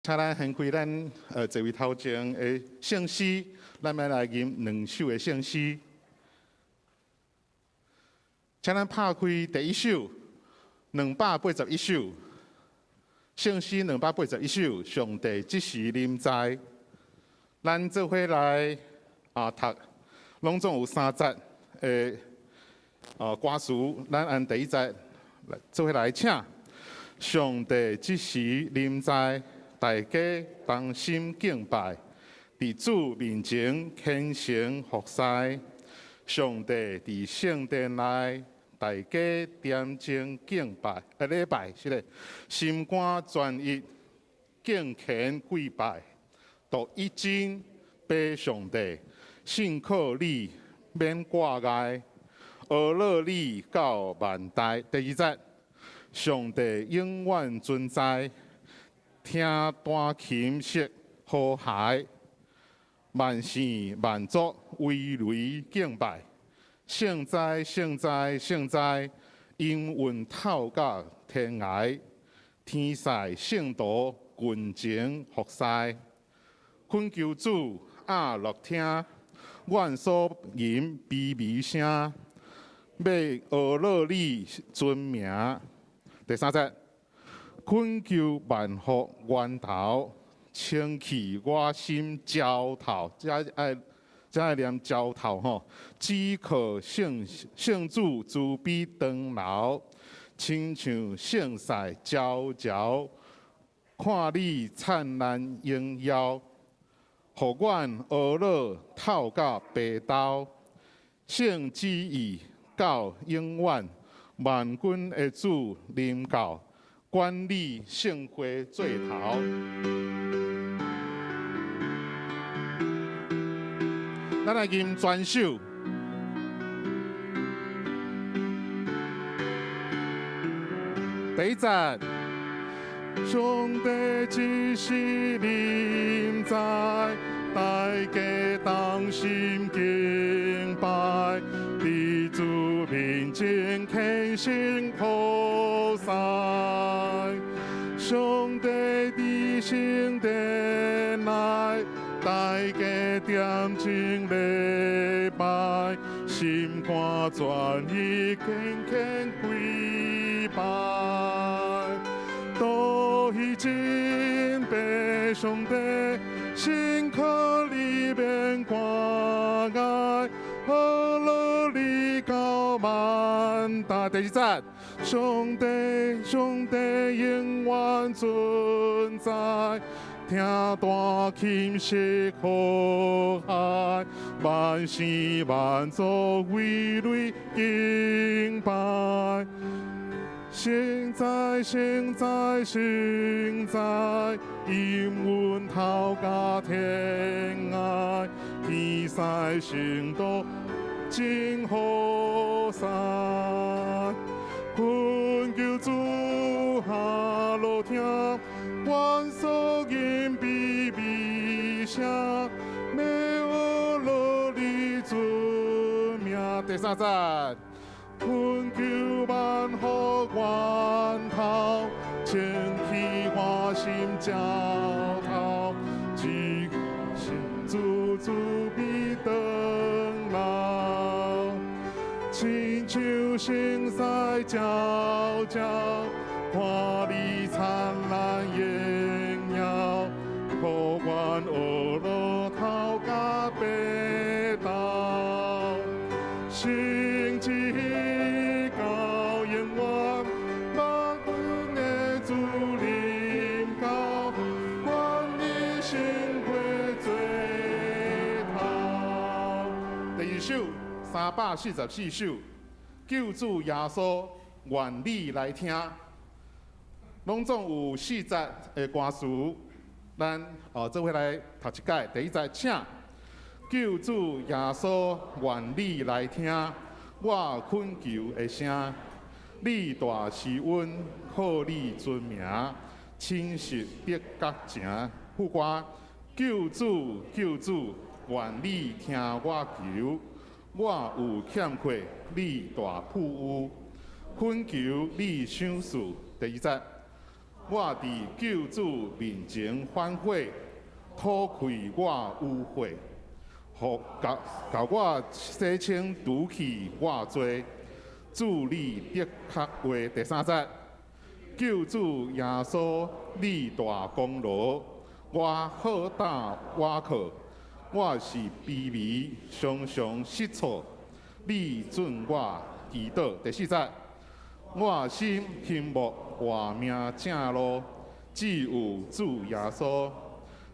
请咱先开咱这位头前的圣诗，咱要来吟2首的圣诗。请咱拍开第一首281首，圣诗281首，上帝即时临在。咱做伙来读，拢总有3节的歌词，咱按第1节做伙来请。上帝即时临在。大家同心敬拜，伫主面前虔诚服侍。上帝伫圣殿内，大家点睛敬拜，礼拜是嘞，心肝专一，敬虔跪拜，独一真拜上帝，信靠你免挂碍，阿乐你到万代。第2节，上帝永远存在。听弹琴声和谐，万圣万族围雷敬拜。圣哉圣哉圣哉，应运透到天涯，天使圣徒群情服侍。恳求主乐听，阮所吟微微声，要学乐你尊名。第3节。恳求万福源头，清气我心焦头，这爱念焦头吼。只靠圣主慈悲长留，亲像圣赛昭昭，看你灿烂荣耀，互阮学乐透到白昼，圣旨意到永远，万军的主临到。管理盛会最头，咱来吟全首。第1节，上帝即时临在，大家同心敬拜，伫主面前虔诚服侍。上帝伫圣殿内，大家点睛礼拜，心肝专一，虔虔跪拜。独一真拜上帝，信靠你免挂碍，阿乐你到万代。第2节。上帝永远存在，听弹琴声和谐，万圣万族围雷敬拜。圣哉圣哉圣哉，应运透到天涯，天使圣徒真好使。恳求主乐听，阮所吟微微声，要学乐你尊名。第3节，恳求万福源头，清气我心焦头，只信主慈悲长留，亲像圣赛昭昭，看你灿烂荣耀，互阮学乐透到白昼，圣旨到永远，万军的主临到，管理圣会最头。第2首344首，救主耶稣。愿你来听，拢总有4节的歌词，咱做伙来读一解。第1节，请救主耶稣，愿你来听，我恳求的声，你大是恩，靠你尊名，亲实得觉情。副歌，救主，愿你听我求，我有欠缺，你大富有。恳求你赏赐。第2节，我伫救主面前反悔，吐开我污秽，互教我洗清除去我罪。主你的确话第3节，救主耶稣你大功劳，我好打我靠，我是卑微，常常失错，你准我祈祷。第4节，我心羡慕活命正路，只有主耶稣，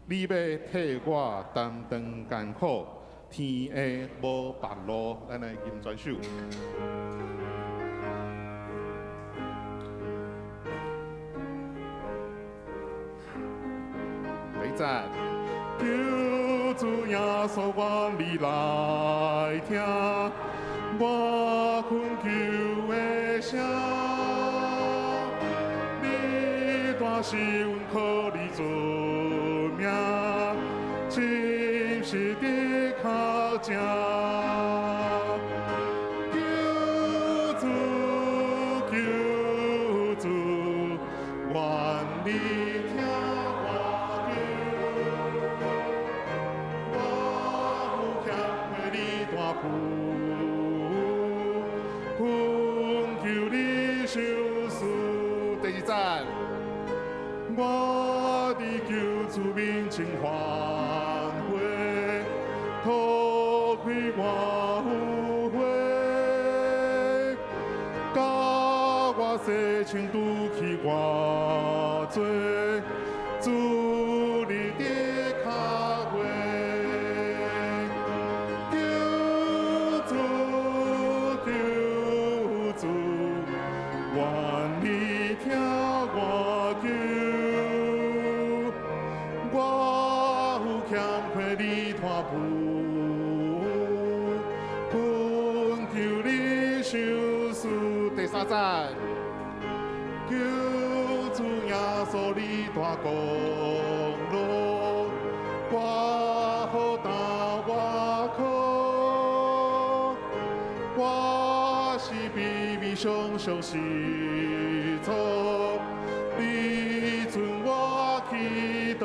你要替我担当艰苦，天下无别路。咱来吟转首。赞，救主耶稣，我你来听，我困求的声，你大是阮靠你做命，真实的确正。救主，救主，愿你听。恳求你收视。第2站，我的救主面前反悔，吐开我污秽，教我洗清除去我罪，主你的确话。第3站，救主耶稣你大功劳，我好打我靠，我是卑微常常失错，你准我祈祷。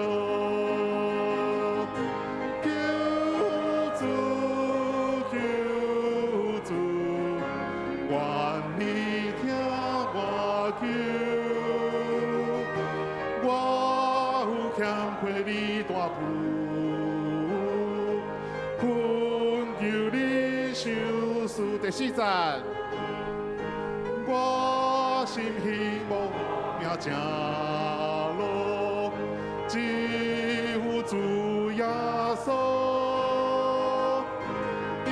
你大步，恳求你收视。第4站，我心希望命正路，只有主耶稣，你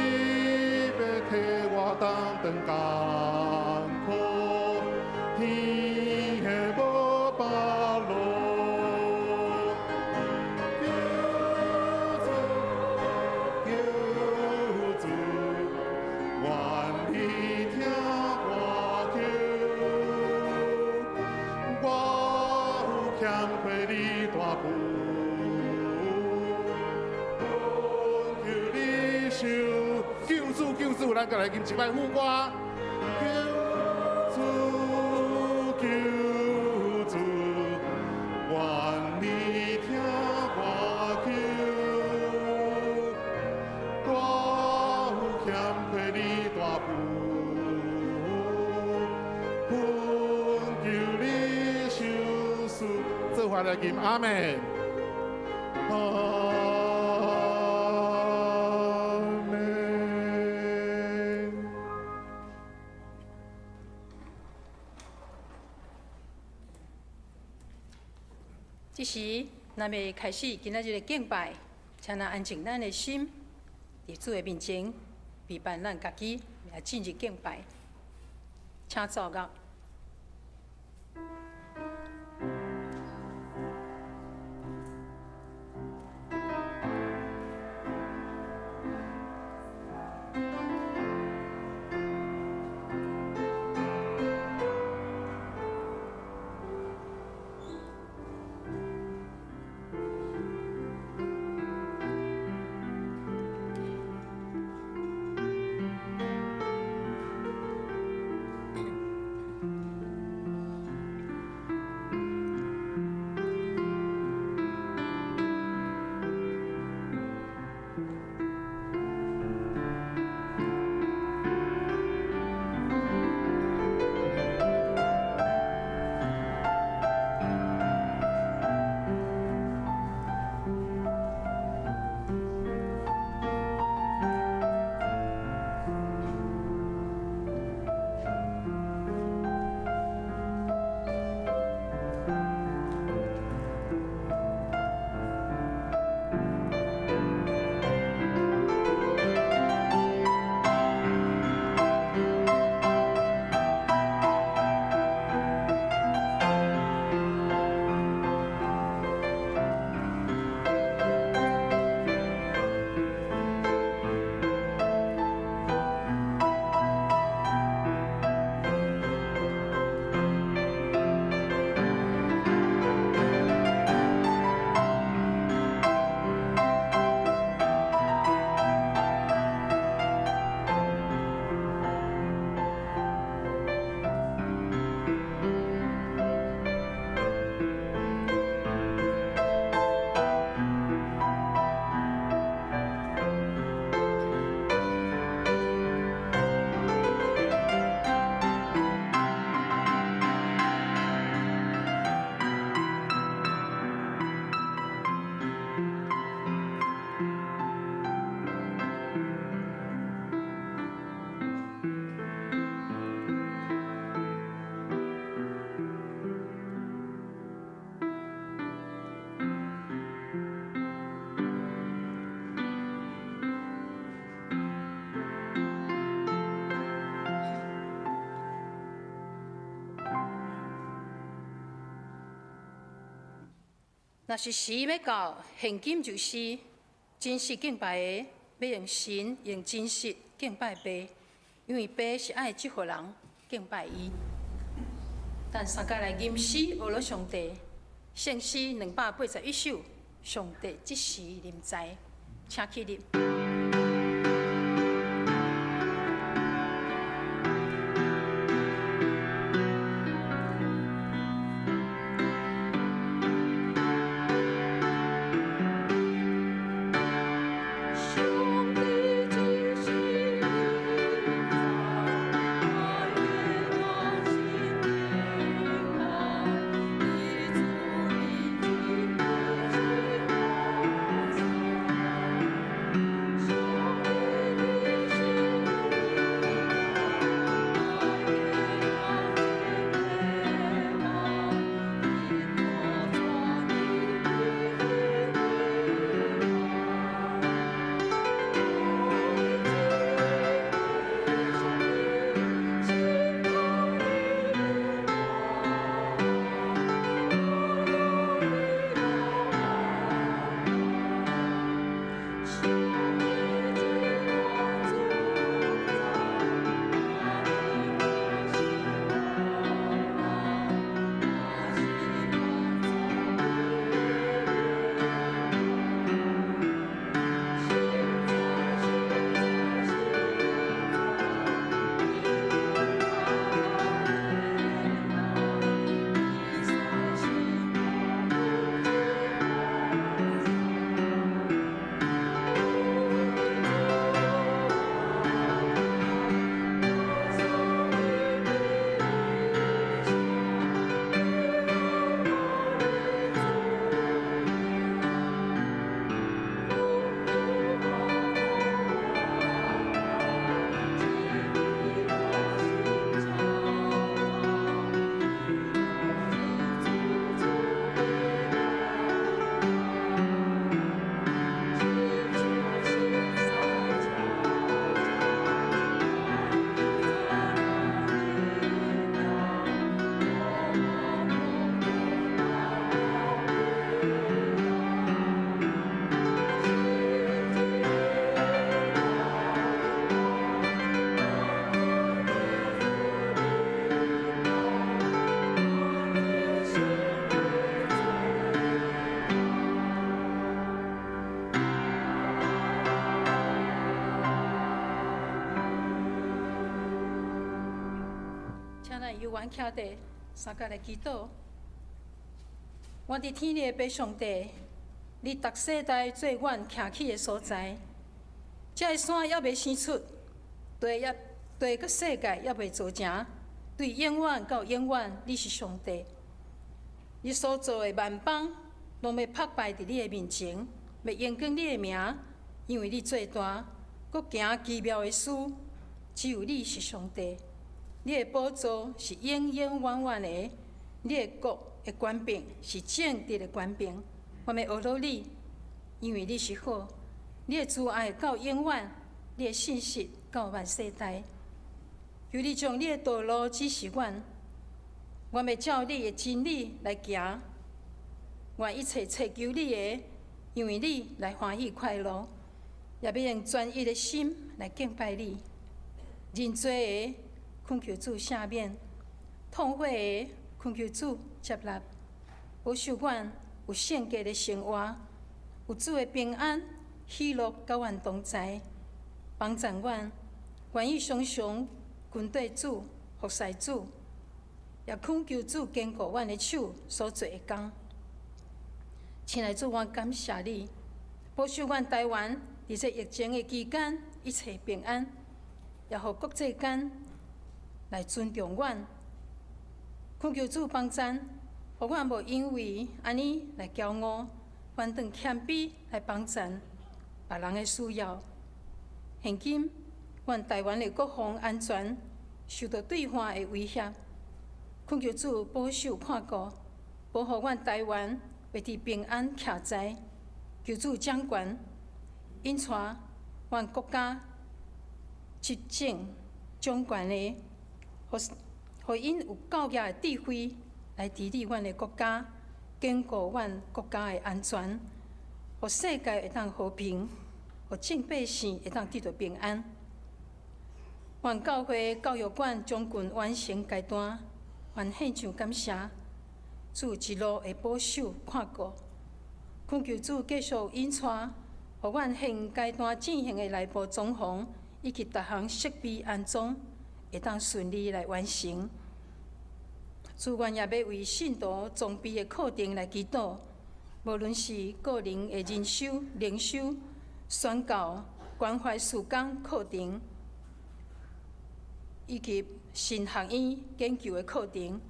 要替我担当艰苦，天下无别路。救主，咱再来吟一摆副歌。救主，救主，愿你听我求，我有欠亏你大父，恳求你收视。做法来吟阿门。这时，咱要开始今仔日的敬拜，请咱安静咱的心，伫主的面前，陪伴咱家己来进入敬拜，请奏乐。若是时要到，现今就是真实敬拜的，要用神用真实敬拜爸，因为爸是爱祝福人敬拜伊。但三界来吟诗学了上帝，圣诗281首，上帝即时临在，请起立。由阮徛地，三界来祈祷。我伫天里的爸上帝，你逐世代做阮徛起的所在。这个山还未生出，地个世界还未造成，对永远到永远，你是上帝。你所做的万邦，拢要拍败伫你的面前，要荣光你的名，因为你最大，搁行奇妙的事，只有你是上帝。你的宝座是永永远远的，你的国的权柄是正直的权柄。我们学到你，因为你是好，你的慈爱到永远，你的信实到万世代。求你将你的道路指示阮，我们照你的真理来行。我一切祈求你的，因为你来欢喜快乐，也要用专一的心来敬拜你。人多的，恳求主赦免；痛悔的，恳求主接纳。保守阮有圣洁的生活，有主的平安、喜乐甲阮同在，帮助阮，愿意常常跟对主、服侍主，也恳求主坚固阮的手所做的工。亲爱的主，我感谢你，保守阮台湾伫这疫情的期间一切平安，也互国际间来尊重阮。恳求主帮助，互阮无因为安尼来骄傲，反倒谦卑来帮助别人的需要。现今，阮台湾的国防安全受到对方的威胁，恳求主保守看顾，保护阮台湾袂伫平安徛在。求主掌权，引带阮国家执政掌权的，互因有够额的智慧来治理阮的国家，坚固阮国家的安全，互世界会当和平，互正百姓会当得到平安。愿教会教育馆将近完成阶段，愿献上感谢，主一路的保守看顾，恳求主继续引带，互阮现阶段进行的内部装潢以及各项设备安装，会当顺利来完成。主愿也要为信徒装备的课程来祈祷，无论是个人的人修、灵修、宣教、关怀事工课程，以及神学院研究的课程，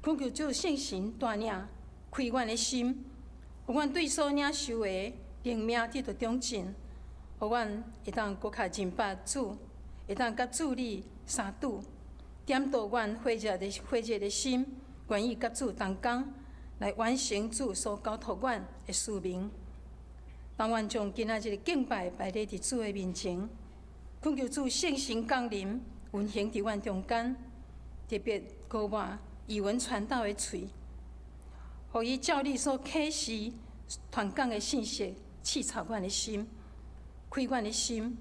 恳求主圣神带领，开阮的心，互阮对所领受的灵命得到长进，互阮会当搁较认捌主，会当甲主你相拄，点导阮火热的心，愿意甲主同工，来完成主所交托阮的使命。当阮将今仔日的敬拜摆在主的面前，恳求主圣神降临，运行伫阮中间，特别高我语文传道的喙，互伊照你所启示传讲的信息，刺插阮的心，开阮的心，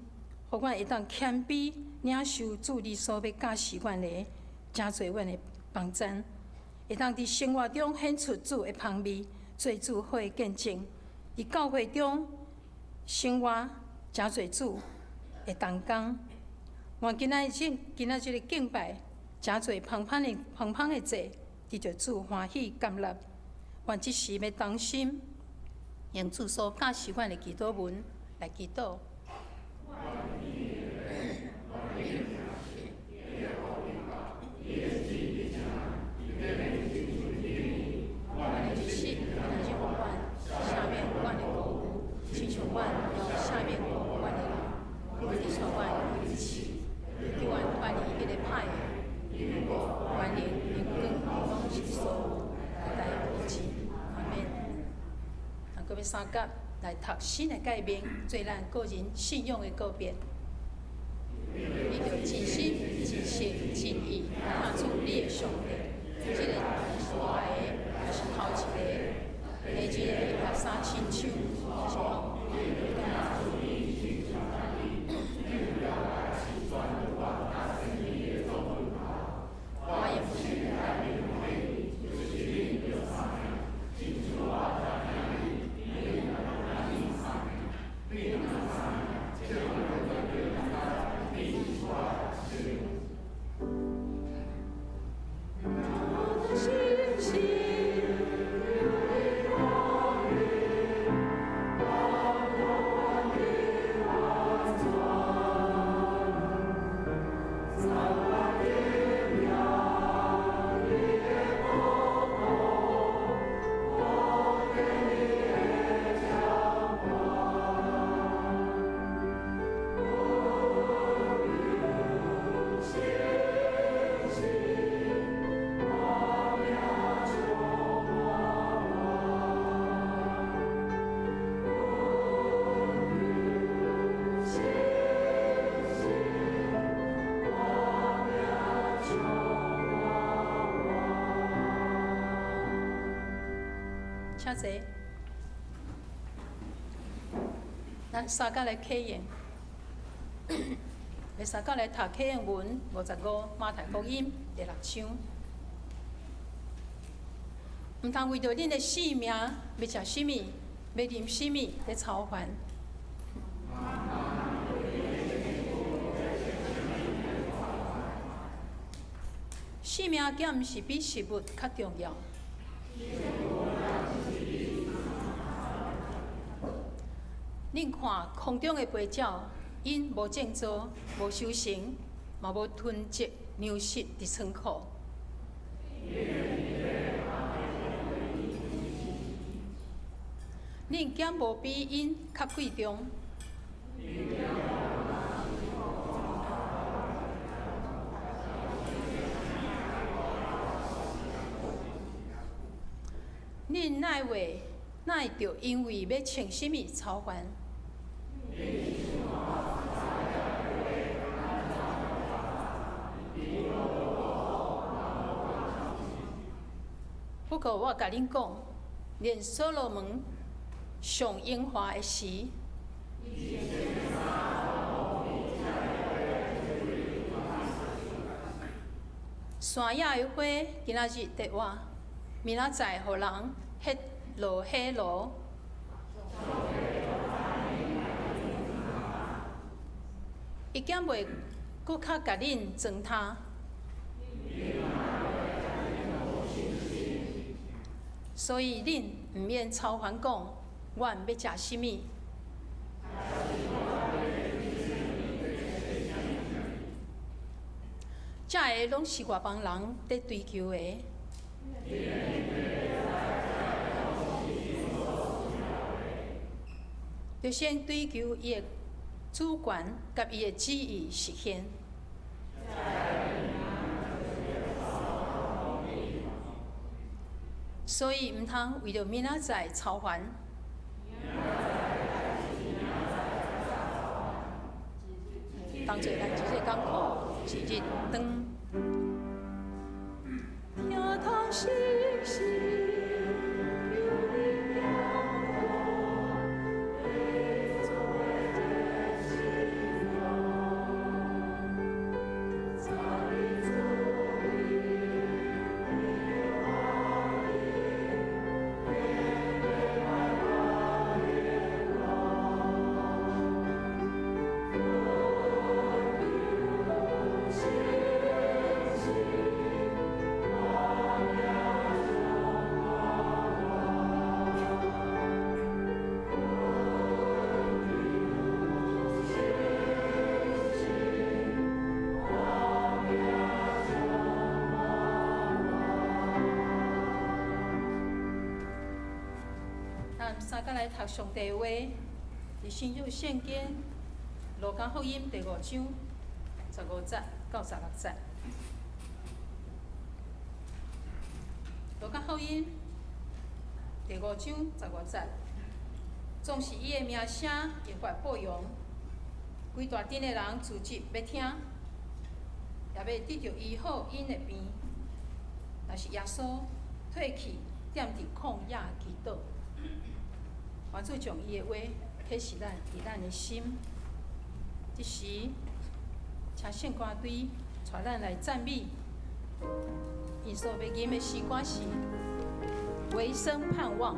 互阮会当谦卑领受主你所要教示阮的，真侪阮的帮赞，会当伫生活中显出主的香味，做主好的见证。伫教会中生活真侪主的同工。愿今仔日的敬拜，真侪芳芳的祭，得着主欢喜甘纳。愿即时要当心，用主所教示阮的祈祷文来祈祷。要三甲来读新的诫命，做咱个人信仰的告别。你着真心、真性、真意看出你的上帝，即个是大个，也是头一个，第二个也三亲像，是讲。请坐，咱三甲来启言，来三甲来读启言文55马太福音第6章。毋通为着恁的性命，要食什么，要啉什么来操烦。性命减是比食物较重要。恁看空中的飞鸟，因无种造，无收成，嘛无囤积粮食伫仓库。恁减无比因较贵重。恁哪会着因为要穿什么操烦？不过我甲恁讲，连所罗门上荣华的时，山野的花今仔日得活，明仔载互人迄落火炉。伊减袂搁较甲恁糟蹋，所以恁毋免操烦讲，阮要食甚物。遮个拢是外邦人伫追求的。就先追求伊的主权甲伊的旨意实现。所以毋通为着明仔载操烦。当做咱一日艰苦，一日长。听通信息。三甲来读上帝话，伫新约圣经路加福音第5章15节到16节。路加福音第5章15节，总是伊的名声会发播扬，规大阵的人聚集要听，也要得到医好因的病。若是耶稣退去，踮伫旷野祈祷。愿主将伊的话启示咱伫咱的心。即时，请圣歌队带咱来赞美。因所要吟的诗歌是《唯生盼望》。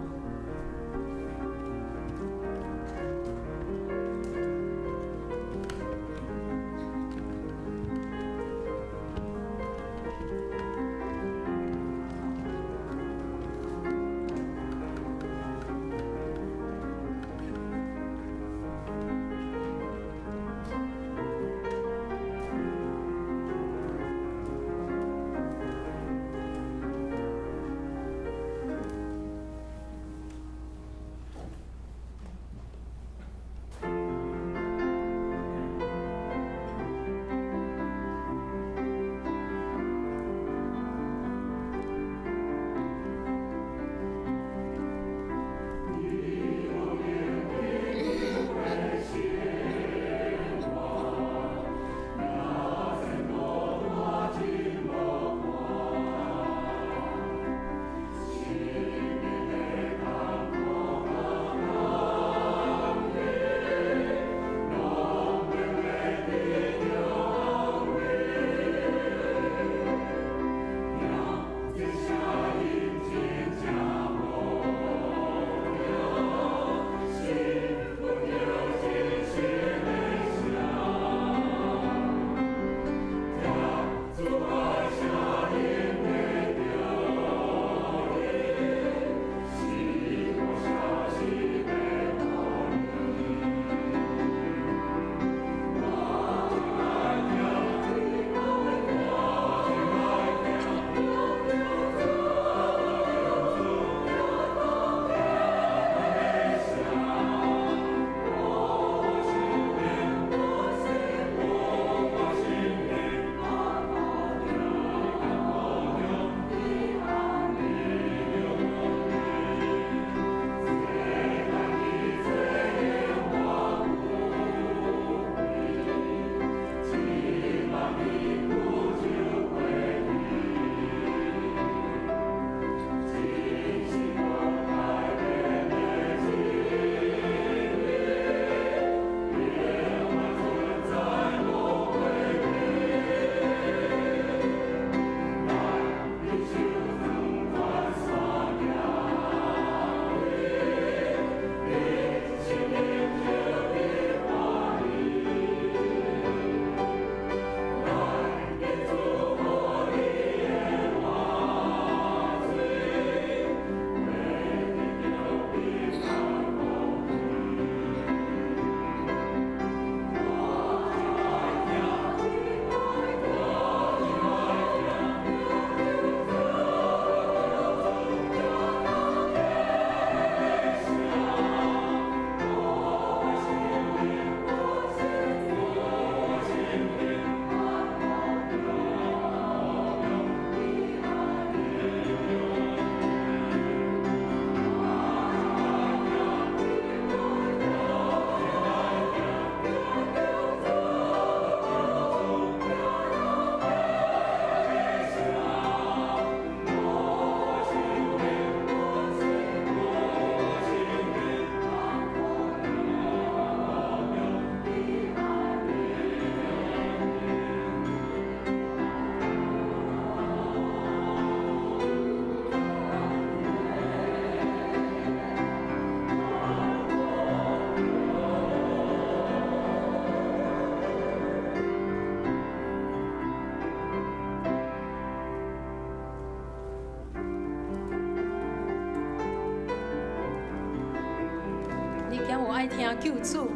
敢有爱听救主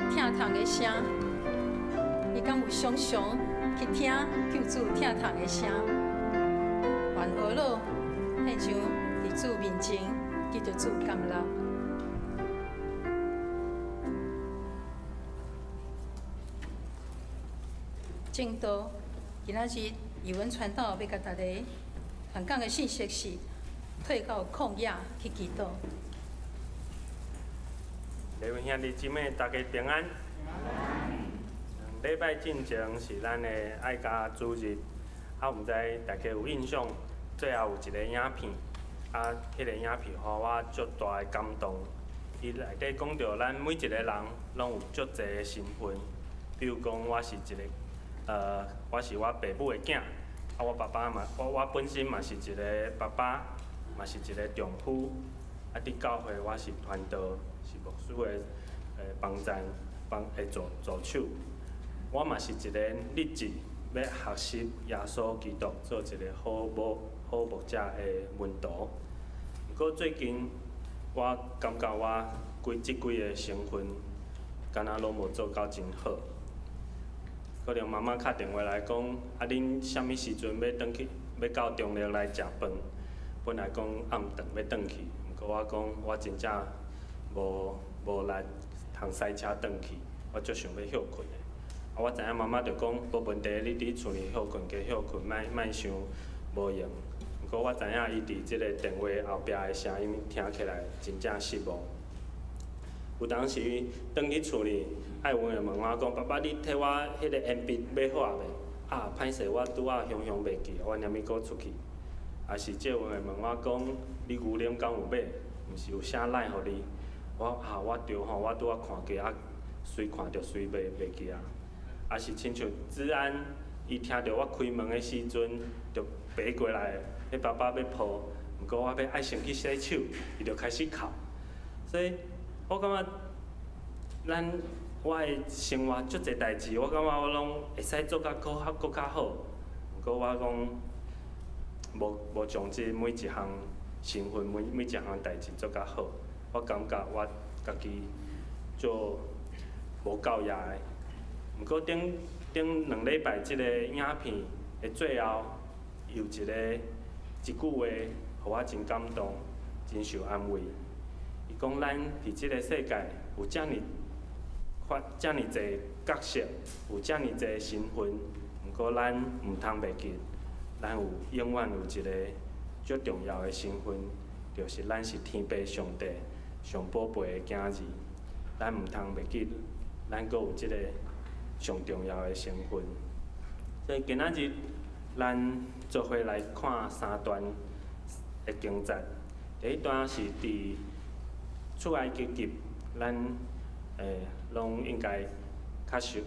疼痛的声？你敢有常常去听救主疼痛的声？愿学老献上伫主面前，记着主甘乐。正道，今仔日语文传道要甲大家传讲的信息是退到旷野去祈祷。各位兄弟姊妹，大家平安。礼拜进前是咱的爱家主日，毋知大家有印象，最后有一个影片，迄个影片予我足大的感动。伊内底讲到咱每一个人拢有足侪的身份，比如讲我是一个。我是我爸母的囝，我爸爸嘛，我本身嘛是一个爸爸，嘛是一个丈夫。伫教会我是传道，是牧师的帮赞的助手。我嘛是一个立志要学习耶稣基督，做一个好牧者的门徒。不过最近我感觉我几个身份，敢若拢无做到真好。可能妈妈敲电话来讲，恁啥物时阵要转去，要到中立来食饭？本来讲暗顿要转去，毋过我讲我真正无力通驶车转去，我足想要休困的。我知影妈妈就讲无问题，你伫厝里休困加休困，莫想无用。毋过我知影伊伫即个电话后壁的声音听起来真正失望。有当时转去厝里。爱问会问我讲，爸爸，你替我迄个鉛笔买好未？歹势，我拄仔想袂记，我念咪搁出去。也是借问会问我讲，你牛奶敢有买？毋是有写赖互你？我对吼，我拄仔看过随看着随袂记啊。也是亲像治安，伊听着我开门的时阵，就爬过来，迄爸爸要抱，毋过我要爱先去洗手，伊就开始哭。所以我感觉咱。我的生活足侪代志，我感觉我拢会使做较搁较好。毋过我讲无将即每一项身份、每一项代志做较好。我感觉我家己做无够野的。毋过顶2礼拜即个影片的最后，有一句话，互我真感动，真受安慰。伊讲咱伫即个世界有遮尔侪角色，有遮尔侪身份，毋过咱毋通袂记，咱永远有一个最重要的身份，就是咱是天父上帝上宝贝的囝儿。咱毋通袂记，咱阁有即个上重要的身份。所以今仔日咱做伙来看3段的经节。第一段是伫出埃及记，咱拢应该较熟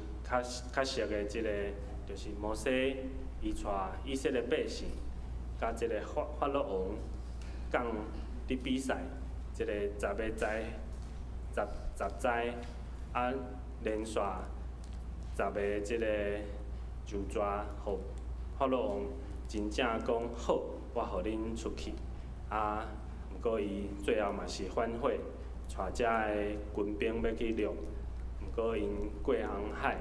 的即个，就是摩西伊带以色列百姓，甲即个法老王讲伫比赛，即个10个灾、10灾，连续10个即个就抓，互法老王真正讲好，我互恁出去。毋过伊最后嘛是反悔，带遮个军兵要去掠。毋过因过红海，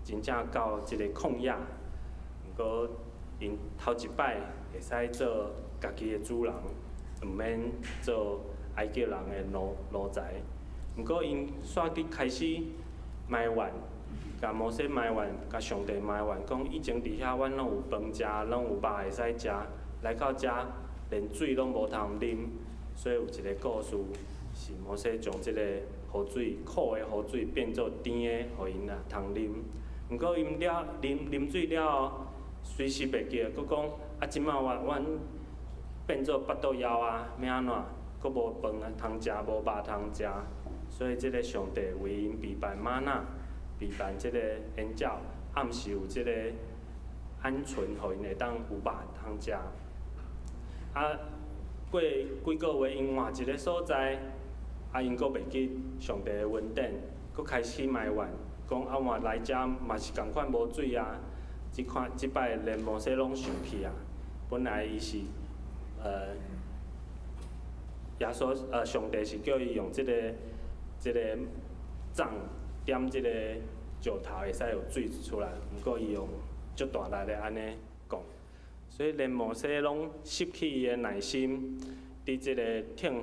真正到即个旷野。毋过因头一摆会使做家己的主人，毋免做埃及人的奴才。毋过因煞去开始埋怨，甲摩西埋怨，甲上帝埋怨，讲以前伫遐阮拢有饭食，拢有肉会使食，来到遮连水拢无通啉。所以有一个故事，是摩西将即个雨水苦的雨水变做甜的，互因通啉。毋过因啉水了后，随时袂记，佫讲即摆阮变做腹肚枵要安怎？佫无饭通食，无肉通食。所以即个上帝为因备办玛纳，备办即个烟鸟，暗时有即个鹌鹑，互因会当有肉通食。过几个月，因换一个所在，因阁袂记上帝的恩典，阁开始埋怨，讲换来遮嘛是共款无水啊！即摆连摩西拢生气啊！本来伊是上帝是叫伊用即个杖点即个石头会使有水出来，毋过伊用足大力的安尼讲，所以连摩西拢失去伊的耐心，伫即个听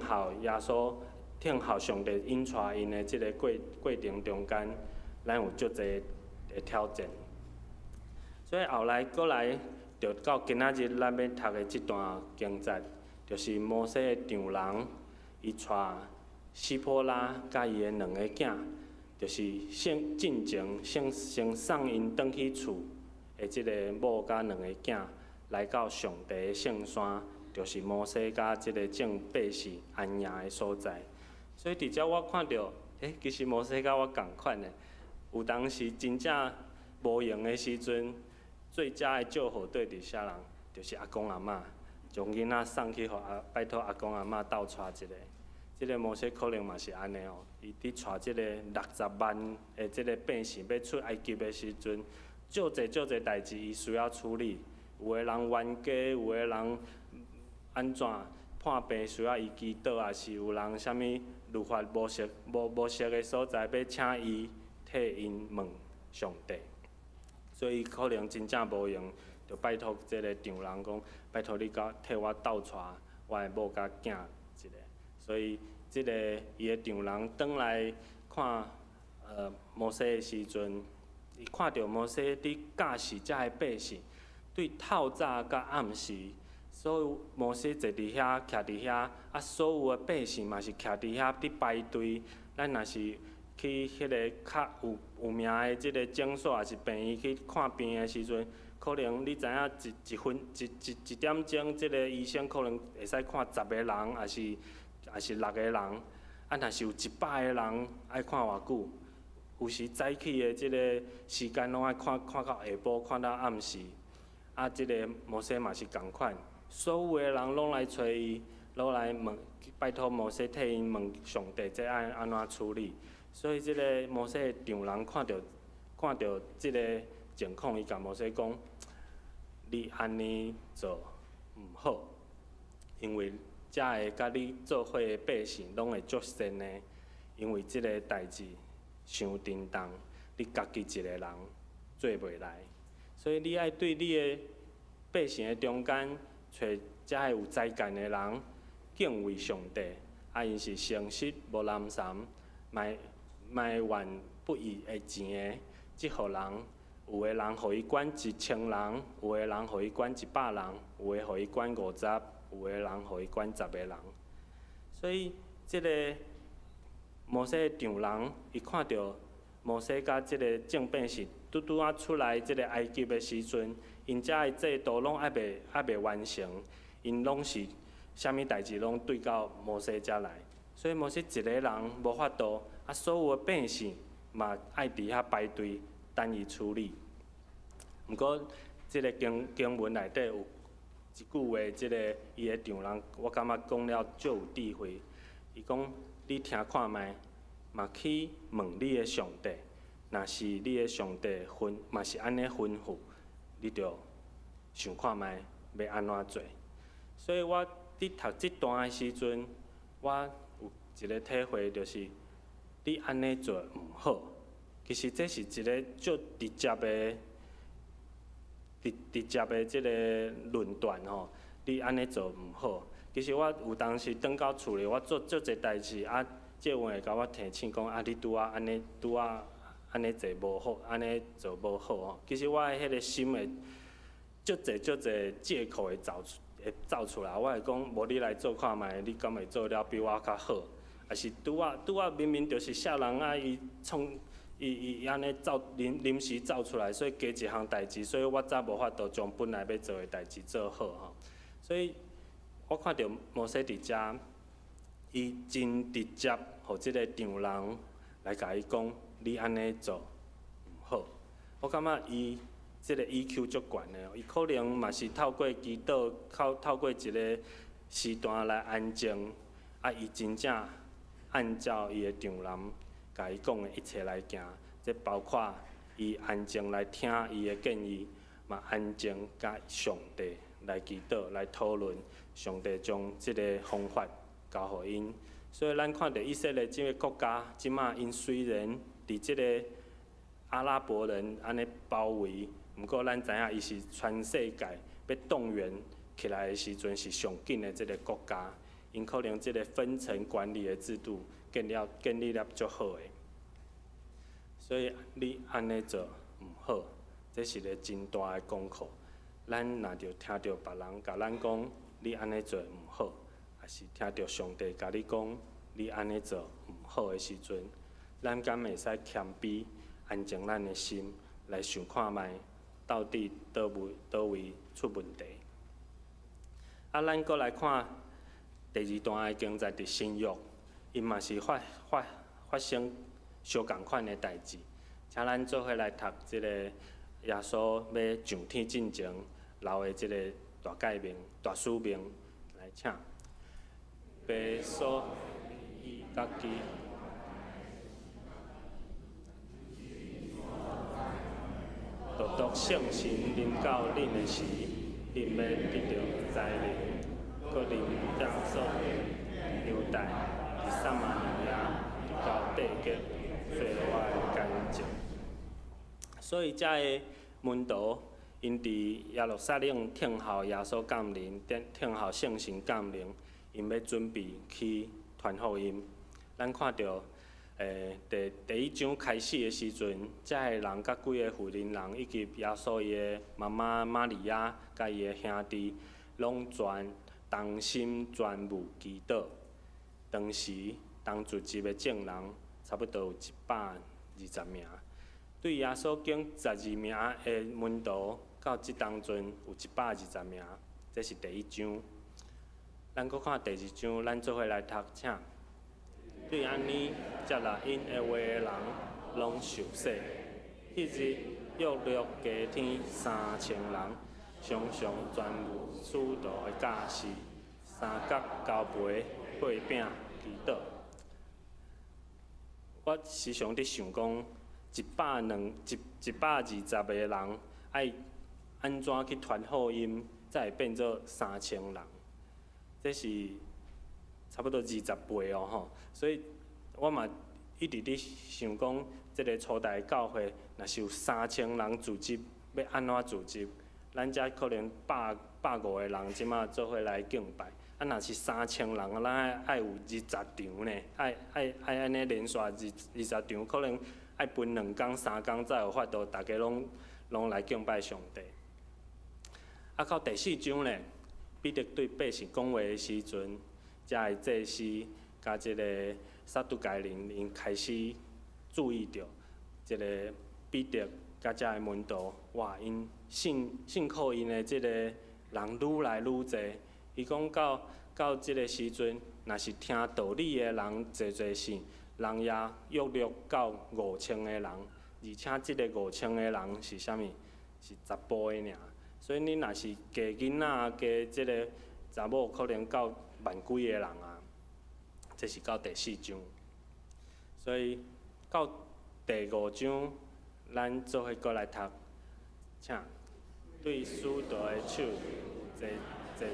候上帝引带因的即个过程中间，咱有足侪的挑战。所以后来过来，就到今仔日咱要读的即段经节，就是摩西的丈人，伊带西坡拉甲伊的两个囝，就是进前先送因转去厝的即个某甲两个囝，来到上帝的圣山，就是摩西甲即个众百姓安营的所在。所以伫遮我看到，其实摩西甲我共款的，有当时真正无用的时阵。最佳的救火队伫啥人？就是阿公阿嬷，将囡仔送去拜托阿公阿嬷斗带一个。即个摩西可能嘛是安尼哦，伊伫带即个60万的即个百姓要出埃及的时阵，足侪代志伊需要处理。有个人冤家，有个人安怎破病需要伊祈祷，也是有人啥物律法无熟的所在，要请伊替因问上帝。所以可能真正无用，就拜托即个丈人讲，拜托你替我斗带我的某甲囝一个。所以即个伊的丈人转来看摩西的时阵，伊看到摩西伫教示遮的百姓，对透早甲暗时，所有摩西坐伫遐，徛伫遐，所有的百姓嘛是徛伫遐伫排队，咱若是。去迄个较有名的即个诊所，也是病院去看病的时阵，可能你知影一点钟，即个医生可能会使看10个人，也是6个人。若是有100个人，爱看偌久？有时早起的即个时间拢爱看到下晡，看到暗时。即个摩西嘛是共款，所有的人拢来找伊，拢来问，拜托摩西替因问上帝，这爱安怎处理？所以，即个摩西的丈人看到即个情况，伊甲摩西讲：“你安尼做毋好，因为遮个甲你做伙的百姓拢会足善的，因为即个代志伤沉重，你家己一个人做袂来，所以你爱对你的百姓的中间找遮个有才干的人，敬畏上帝，因是诚实无懒散，卖怨不义的钱的，即户人，有的人互伊管1000人，有的人互伊管100人，有的互伊管50，有的人互伊管10个人。所以，即个摩西的丈人，伊看到摩西甲即个众百姓拄出来即个埃及的时阵，因遮的制度拢还袂完成，因拢是啥物代志拢对到摩西遮来，所以摩西一个人无法度。所有的百姓嘛爱伫遐排队等伊处理。毋过，即个经文内底有一句话，即个伊的丈人，我感觉讲了足有智慧。伊讲：你听看觅，嘛去问你的上帝。若是你的上帝嘛是安尼吩咐，你着想看觅要安怎做。所以我伫读即段的时阵，我有一个体会，就是。你安尼做毋好，其实这是一个足直接的即个论断吼。你安尼做毋好，其实我有当时转到厝里，我做足侪代志，即个会甲我提醒讲，你拄安尼做无好，安尼做无好吼。其实我的迄个心会足侪借口会走出来，我会讲，无你来做看觅，你敢会做了比我较好？也是拄明明就是啥人伊安尼临时走出来，所以加一项代志，所以我则无法度将本来要做的代志做好吼。所以我看到摩西伫遮，伊真直接，互即个丈人来甲伊讲，你安尼做毋好。我感觉伊即个 EQ 足悬的，伊可能嘛是透过祈祷，透过一个时段来安静，伊真正。按照伊的丈人甲伊讲的一切来行，这包括伊安静来听伊的建议，嘛安静甲上帝来祈祷、来讨论，上帝将即个方法交互因。所以咱看到以色列即个国家，即马因虽然伫即个阿拉伯人安尼包围，毋过咱知影伊是全世界要动员起来的时阵是上紧的即个国家，因可能即个分层管理的制度建立了足好的。所以你安尼做毋好，这是个真大的功课。咱若着听到别人甲咱讲你安尼做毋好，也是听到上帝甲你讲你安尼做毋好的时阵，咱敢会使谦卑，安静咱的心来想看觅，到底倒位出问题？咱搁来看第二段的经节伫新约，因嘛是发生相共款的代志，请咱做伙来读即个耶稣要上天进前留的即个大诫命、大使命，来请。白所伊家己独圣神临到恁的时，恁要得到灾灵，搁临当所犹太、撒玛利亚，到地极，做我的干净。所以，遮个门徒因伫耶路撒冷听候耶稣降临，听候圣神降临，因要准备去传福音。咱看到第一章开始的时阵，遮个人甲几个妇人人以及耶稣伊的妈妈玛利亚甲伊的兄弟，拢全同心全无祈祷。当时同聚集的证人差不多有120名。对耶稣经12名的门徒，到即当阵有120名，这是第一章。咱搁看第二章，咱做伙来读，请。对安尼接纳因的话的人，拢受洗。迄日约略加添3000人，常常全无使徒的教示，3角交杯8饼祈祷。我时常伫想讲，120个人爱安怎去传福音，才会变做3000人？这是差不多20倍哦吼。所以我嘛一直伫想讲，即个初代教会若是有3000人组织，要安怎组织？咱遮可能150个人即马做伙来敬拜。啊，若是3000人，咱爱有20场呢，爱安尼连续20场，可能爱分2工3工才有法度，大家拢来敬拜上帝。啊，到第4章咧，彼得对百姓讲话的时阵，遮个祭司甲即个撒都该人因开始注意到，即个彼得甲遮个门徒，哇，因信靠因的即个人愈来愈侪。伊讲到即个时阵，若是听道理的人侪是，人也约略到5000个人，而且即个5000个人是啥物？是10步的尔。所以你若是加囡仔加即个查某，可能到万几个人啊。这是到第4章。所以到第5章，咱做伙过来读，请对使徒的手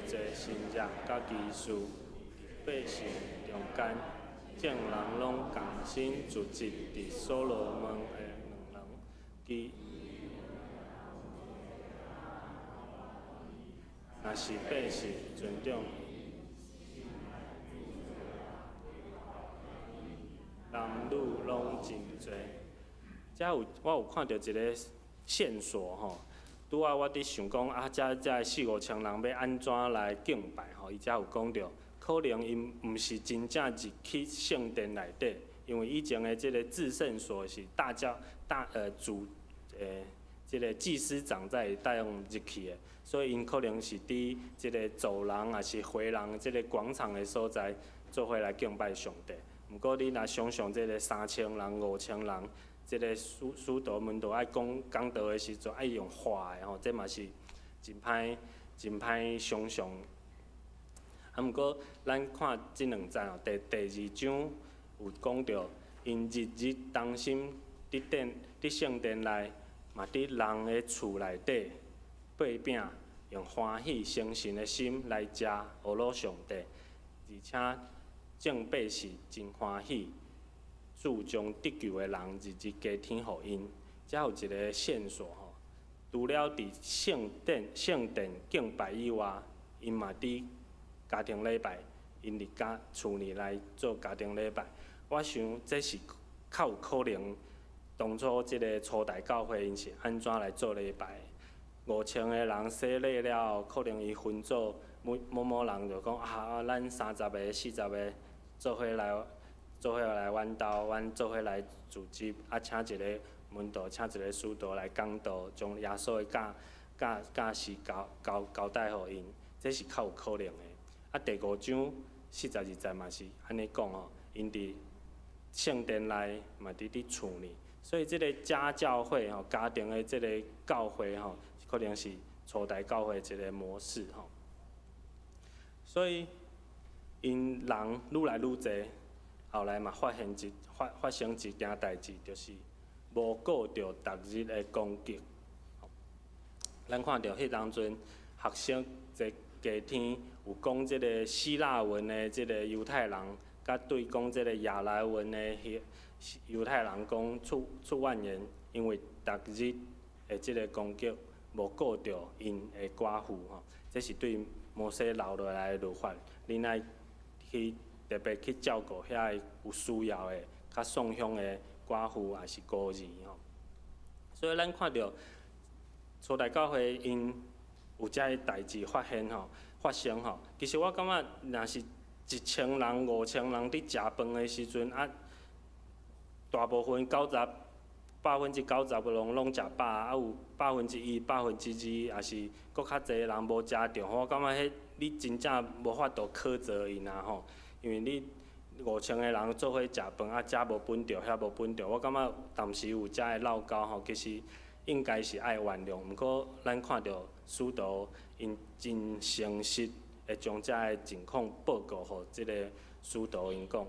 坐新约甲技术，百姓中间，众人拢同心聚集伫所罗门的2人，若是百姓尊重，人女拢真多。遮我有看到一个线索吼。拄仔我伫想讲啊，遮4、5千人要安怎来敬拜吼？伊遮有讲到，可能因毋是真正入去圣殿内底，因为以前的即个至圣所是即个祭司长才带用入去的，所以因可能是伫即个走廊也是回廊即个广场的所在做伙来敬拜上帝。毋过你若想象即个3000人、5000人。即个使徒门徒爱讲道的时阵，爱用话的吼，这嘛是真歹想象。啊，毋过咱看即2章哦，第2章有讲到，因日日当心伫圣殿内，嘛伫人的厝内底8饼，用欢喜诚实的心来食，学乐上帝，而且正八是真欢喜，主将得救的人日日加添互因。遮有一个线索吼，除了伫圣殿敬拜以外，因嘛伫家庭礼拜，因伫厝里来做家庭礼拜。我想这是较有可能，当初即个初代教会因是安怎来做礼拜？5000个人洗礼了后，可能伊分组，某人就讲啊，咱30个、40个做伙来阮兜，阮做伙来组织，啊，请一个门徒，请一个使徒来讲道，将耶稣的教示交代互因，这是较有可能的。啊，第5章42节嘛是安尼讲吼，因伫圣殿内嘛伫厝里，所以即个家教会吼，家庭的即个教会吼，可能是初代教会一个模式吼。所以因人愈来愈侪，后来嘛发生一件代志，就是无顾着逐日的攻击。咱看到迄当阵学生加天有讲即个希腊文的即个犹太人，甲对讲即个亚来文的犹太人讲出怨言，因为逐日的即个攻击无顾着因的寡妇吼，这是对摩西留落来的律法，恁爱去特别去照顾遐有需要的、较送乡的寡妇也是孤儿吼。所以咱看到初代教会因有遮个代志发生吼，其实我感觉，若是1000人、5000人伫食饭的时阵，啊，大部分90%拢食饱，啊有1%、2%，也是搁较侪人无食着。我感觉迄你真正无法度苛责因啊吼，因为你5000个人做伙食饭，啊遮无分着，遐无分着，我感觉当时有遮个闹交吼，其实应该是爱原谅。毋过咱看到使徒因真诚实会将遮个情况报告互即个使徒，因讲，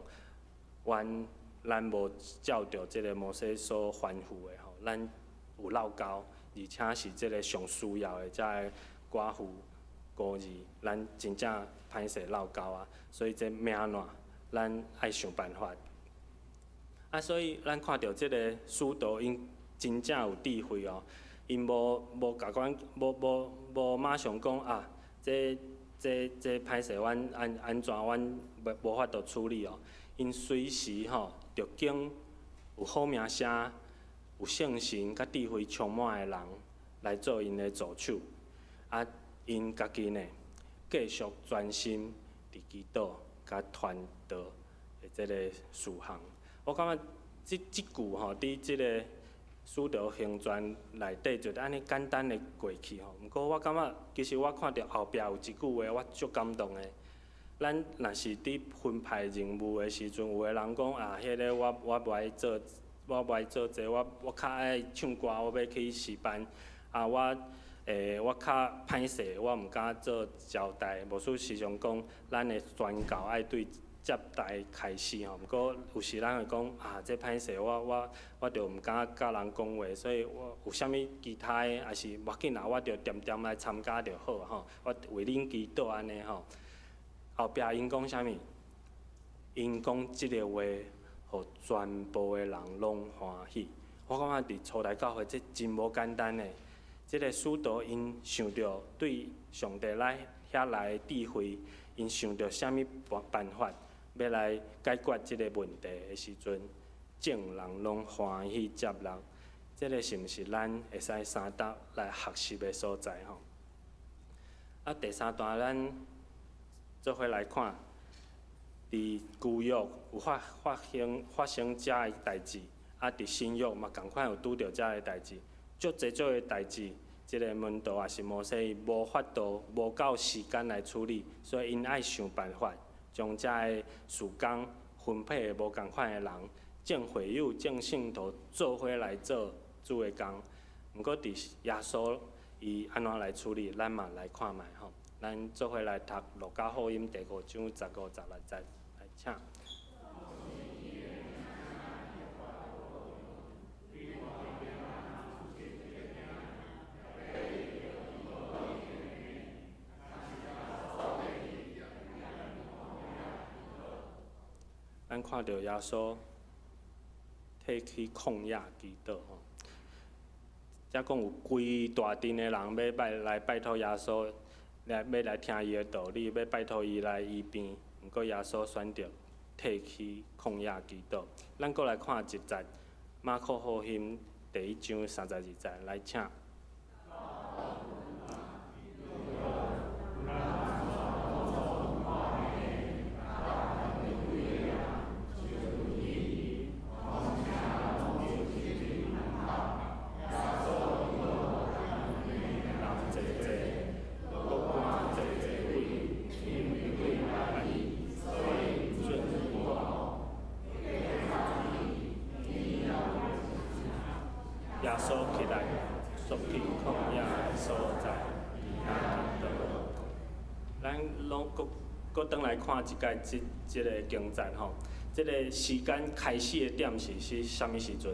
咱无照着即个摩西所吩咐的吼，咱有闹交，而且是即个上需要的遮个寡妇、孤儿，咱真正歹势闹交啊。所以这命难，咱爱想办法。啊，所以咱看到即个使徒因真正有智慧哦，因无甲阮无马上讲啊，这歹势，阮安怎阮无法度处理哦。因随时吼着经有好名声、有圣神甲智慧充满的人来做因的助手，啊，因家己呢继续专心伫祈祷甲传道的即个事项。我感觉即句吼，伫即个使徒行传内底就安尼简单的过去吼。毋过我感觉，其实我看到后壁有一句话，我足感动的。咱若是伫分派任务的时阵，有个人讲啊，迄个我无爱做这，我较爱唱歌，我要去诗班。啊，我较歹势，我毋敢做招待。无说时常讲，咱的宣教爱对接待开始吼。毋过有时咱会讲啊，这歹势，我着毋敢甲人讲话，所以我有啥物其他的，也是无要紧啦，我着点来参加就好吼。我为恁祈祷安尼吼。后壁因讲啥物？因讲即个话，互全部的人拢欢喜。我感觉伫初代教会，这真无简单的。即个使徒因想着对上帝遐来智慧，因想着啥物办法要来解决即个问题的时阵，众人拢欢喜接纳。即个是毋是咱会使相搭来学习的所在吼？啊，第三段咱做伙来看，伫旧约有发生遮个代志，啊，伫新约嘛共款有拄着遮个代志，足侪个代志，即个门徒也是摩西无法度、无够时间来处理，所以因爱想办法，将遮个事工分配无共款的人，正会友、正信徒做伙来做主的工。毋过伫耶稣伊安怎来处理，咱嘛来看卖吼。咱做伙来读《路加福音》第5章15、16节，来请。咱看到耶稣摕去旷野祈祷吼，则讲有规大阵的人要来拜托耶稣，要来听伊的道理，要拜托伊来医病。毋过耶稣选择摕去旷野祈祷。咱搁来看一节马可福音第1章32节，来请。耶稣起来，速去旷野的所在，祈祷。咱拢搁转来看一解即个经节吼，即个时间开始的点是啥物时阵？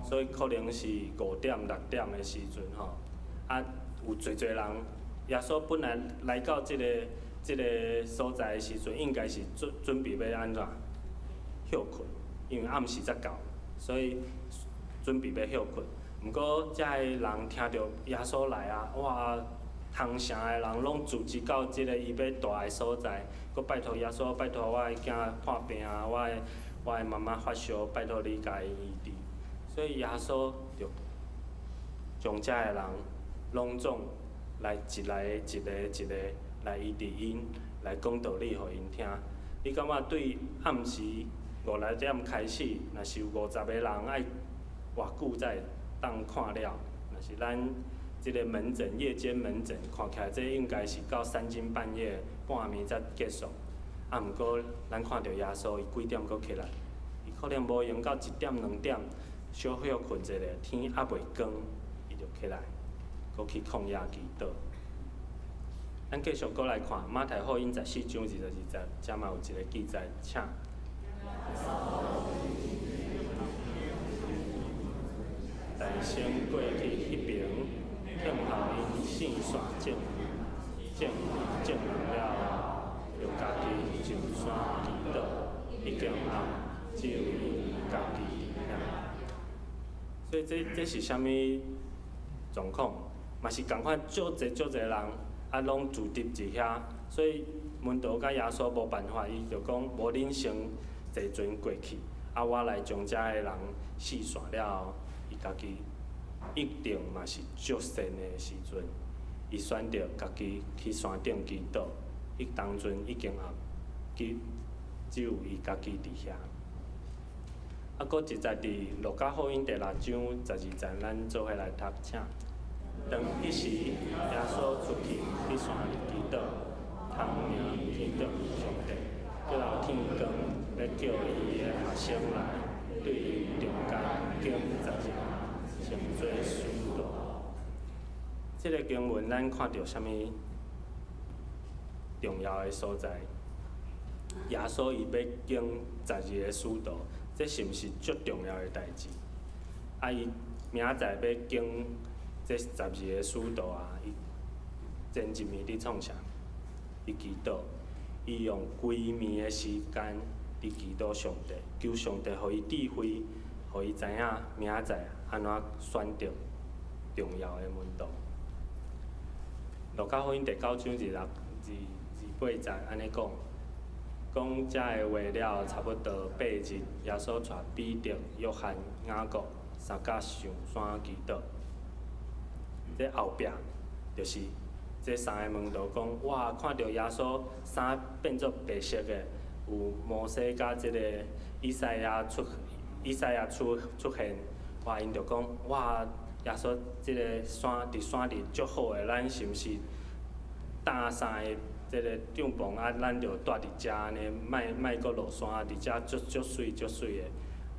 所以可能是5点、6点的时阵吼。啊，有侪人，耶稣本来来到即个所在的时阵，应该是准备要安怎休困，因为暗时才到。所以准备要休困，毋过遮个人听到耶稣来啊，哇！同城的人拢聚集到即个伊要住的所在，佮拜托耶稣，拜托我的囝破病啊，我的妈妈发烧，拜托你甲伊医治。所以耶稣就将遮个人拢总来一个来医治因，来讲道理互因听。你感觉对暗时5、6点开始，若是有50个人爱偌久才会当看了？若是咱即个门诊夜间门诊看起来，这应该是到3更半夜半暝才结束。啊，毋过咱看到耶稣伊几点搁起来？伊可能无用到1点2点，小休困一下，天还袂光，伊就起来，搁去旷野祈祷。咱继续搁来看马太福音14章22节，遮嘛有一个记载，请。大先过去迄边，向后因线线证明了，就家己上山祈祷，已经暗，只有伊家己伫遐。所以这是啥物状况？嘛是共款，足侪人啊，拢聚集伫遐，所以门徒甲耶稣无办法，伊就讲无恁先坐船过去，啊，我来将遮个人试散了后，伊家己一定嘛是足善的时阵，伊选择家己去山顶祈祷。伊当阵已经暗，只有伊家己伫遐。啊，搁一节伫路加福音第6章12节，咱做伙来读，请。当迄时，耶稣出去山里祈祷，通名祈祷上帝，叫到天光，要叫伊的学生来，对伊中间经10日，成做使徒。即个经文咱看到啥物重要的所在？耶稣伊要经10日的使徒，这是毋是足重要的代志？啊，伊明仔载要经这10日的使徒啊，伊前一暝伫创啥？伊祈祷，伊用规暝的时间伫祈祷上帝，求上帝互伊智慧，互伊知影明仔载安怎选择重要的门徒。路加福音第9章28节安尼讲，讲遮个话了差不多8日，耶稣带彼得、约翰、雅各3甲上山祈祷。这后壁就是这3个门徒讲，哇，看到耶稣衫变作白色的，有摩西甲这个以赛亚出现，哇，因就讲，哇，耶稣这个山伫山里足好的，咱是毋是搭衫的这个帐篷啊？咱就住伫遮安尼，莫阁落山，伫遮足水的。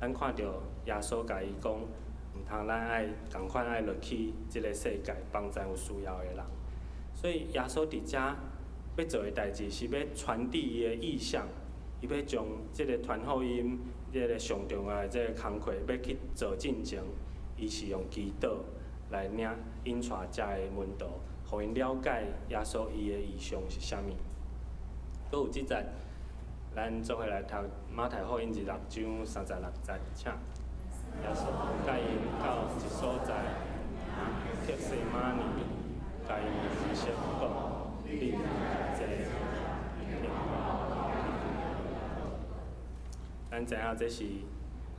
咱看到耶稣甲伊讲。毋通咱爱共款爱落去即个世界帮助有需要的人，所以耶稣伫遮要做的代志是要传递伊的意向，伊要将即个传福音、即个上重要的即个工课要去做进前，伊是用祈祷来引带遮个门徒，互因了解耶稣伊的意向是啥物。搁有即节咱做伙来读马太福音26章36节，请。耶稣甲因到一所在，克西马尼，甲因说讲，你坐。咱知影这是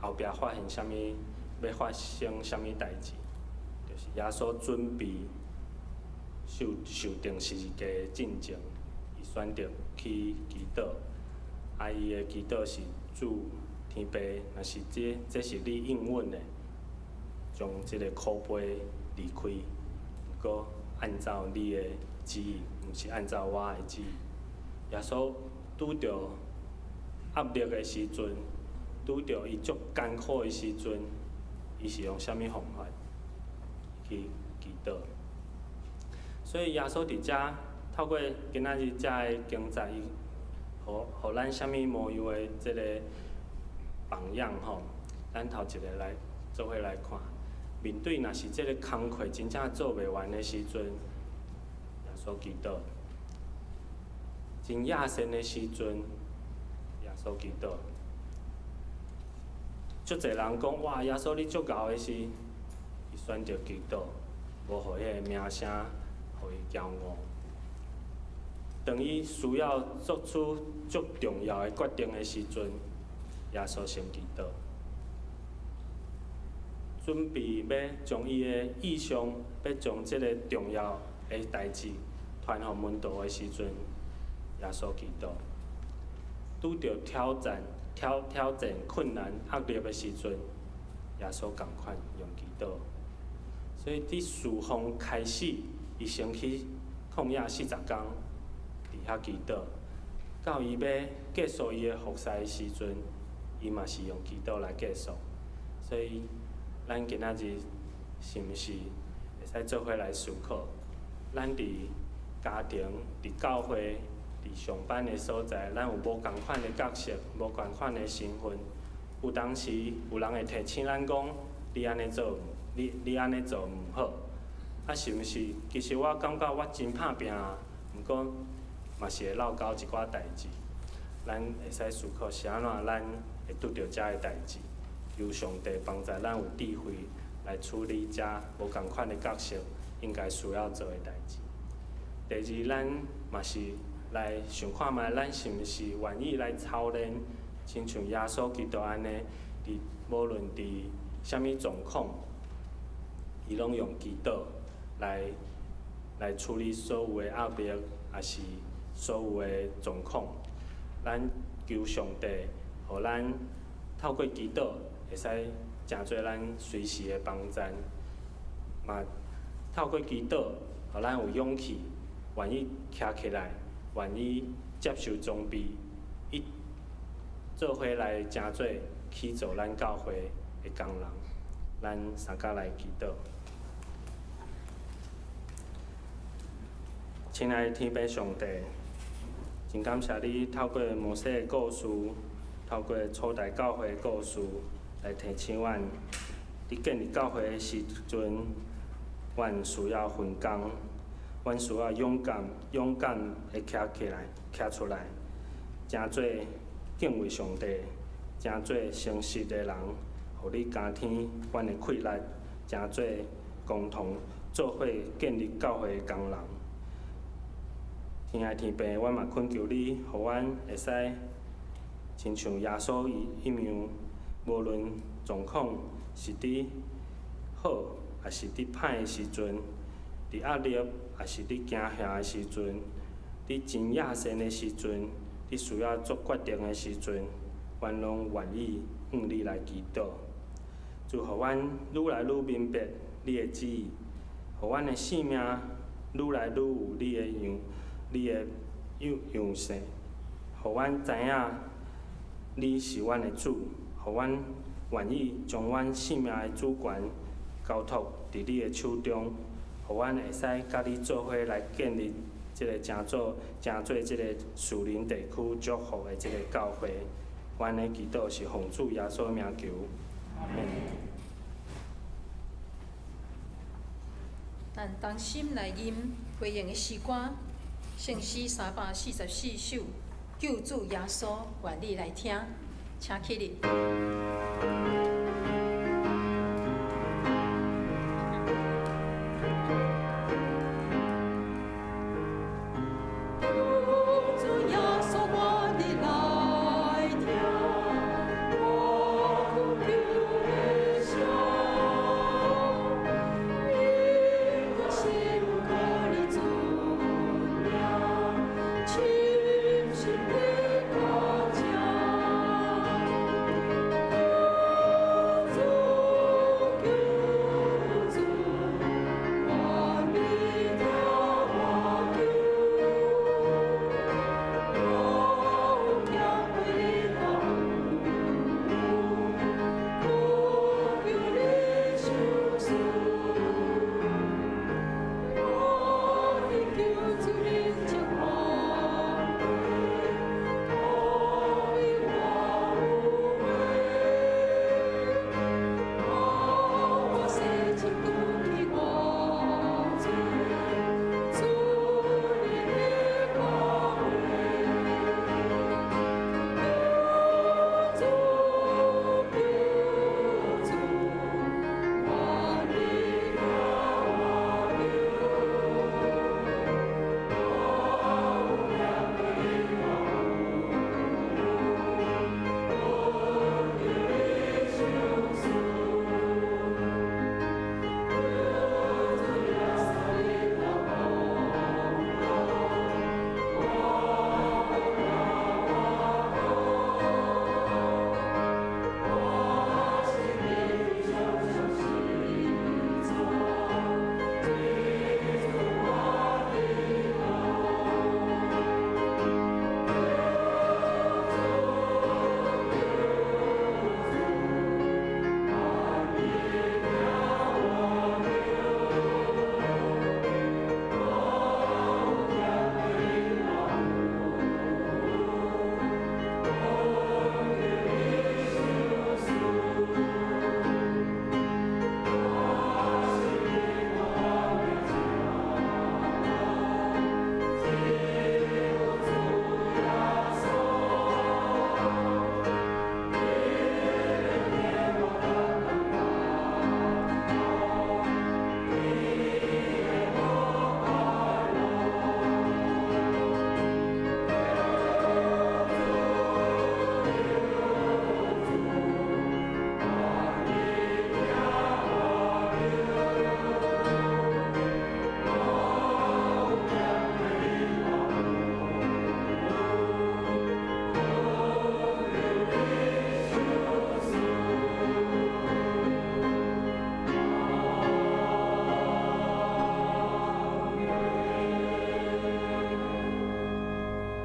后壁发现啥物，要发生啥物代志，就是耶稣准备受定十字架的进程，伊选择去祈祷，伊的祈祷是主天父，若是这是你应允的，将这个苦杯离开，毋过按照你的旨意，毋是按照我的旨意。耶稣拄着压力的时阵，拄着伊足艰苦的时阵，伊是用啥物方法去祈祷？所以耶稣伫遮透过今仔日遮的经节，伊互咱啥物模样的即个榜样吼，咱头一个来做伙来看。面对若是即个工课真正做袂完的时阵，耶稣祈祷；真野心的时阵，耶稣祈祷。足侪人讲哇，耶稣你足敖的是，伊选择祈祷，无互迄个名声，互伊骄傲。当伊需要做出足重要的决定的时阵，耶稣先祈祷，准备要将伊的意向，要将即个重要的代志传互门徒的时阵，耶稣祈祷。拄着挑战、困难、压力的时阵，耶稣共款用祈祷。所以伫事奉开始，伊先去旷野40天，伫遐祈祷。到伊要结束伊的服侍的时阵，伊嘛是用祈祷来结束。所以，咱今仔日是毋是会使做伙来思考？咱伫家庭、伫教会、伫上班的所在，咱有无共款的角色，无共款的身份。有当时有人会提醒咱讲，你安尼做，你安尼做毋好。啊，是毋是？其实我感觉我真拍拼，毋过嘛是会落到一寡代志。咱会使思考是安怎，咱会拄着遮个代志，求上帝帮助咱有智慧来处理遮无共款的角色应该需要做的代志。第二，咱嘛是来想看觅，咱是毋是愿意来操练，亲像耶稣基督安尼，无论伫啥物状况，伊拢用祈祷来处理所有的压力，也是所有的状况。咱求上帝，互咱透过祈祷，会使诚侪咱随时的帮助，嘛透过祈祷，互咱有勇气，愿意徛起来，愿意接受装备，做伙来诚侪去做咱教会的工人。咱三甲来祈祷。亲爱的天父上帝，真感谢你透过摩西的故事，透过初代教会的故事，来提醒阮，伫建立教会的时阵，阮需要分工，阮需要勇敢的徛起来，徛出来，诚侪敬畏上帝，诚侪诚实的人，互你加添阮的气力，诚侪共同做伙建立教会的工人。天爱天父，阮嘛恳求你，互阮会使亲像耶稣一样，无论状况是伫好，还是伫歹的时阵，伫压力，还是伫惊吓的时阵，伫真野心的时阵，伫需要做决定的时阵，阮拢愿意向你来祈祷。祝互阮愈来愈明白你的旨意，互阮的性命愈来愈有你的样式，互阮知影你是阮的主，互阮愿意将阮性命的主权交托伫你的手中，互阮会使甲你做伙来建立即个诚做即个树林地区祝福的即个教会。阮的祈祷是奉主耶稣名求，阿门。咱同心来吟回应的诗歌，圣诗344首，救主耶稣愿你来听，请起立。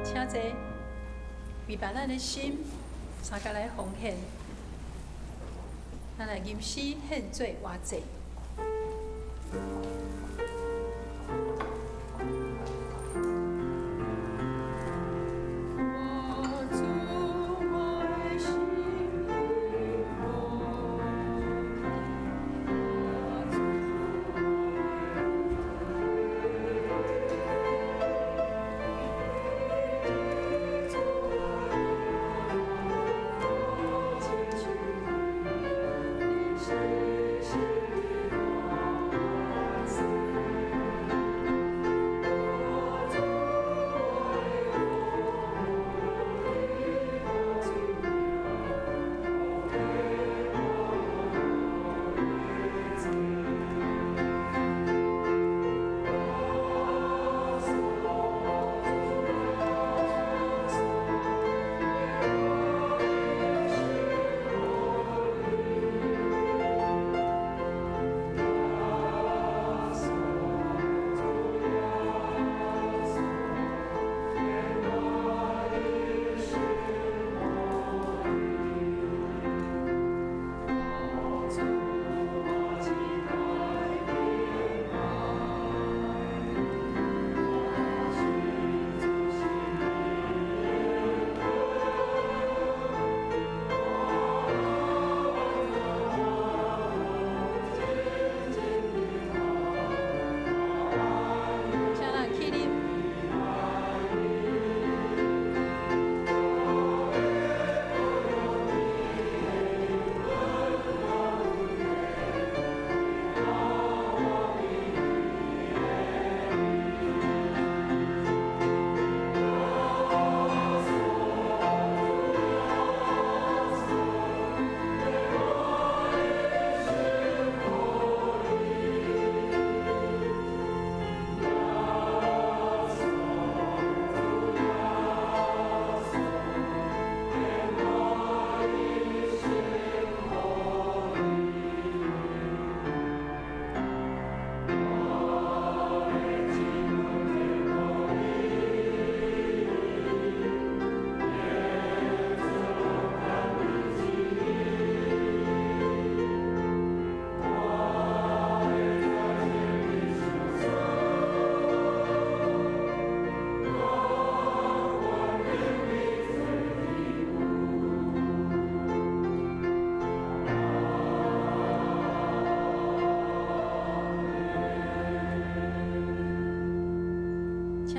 请坐，为把咱的心参加来奉献，咱来吟诗献做活祭。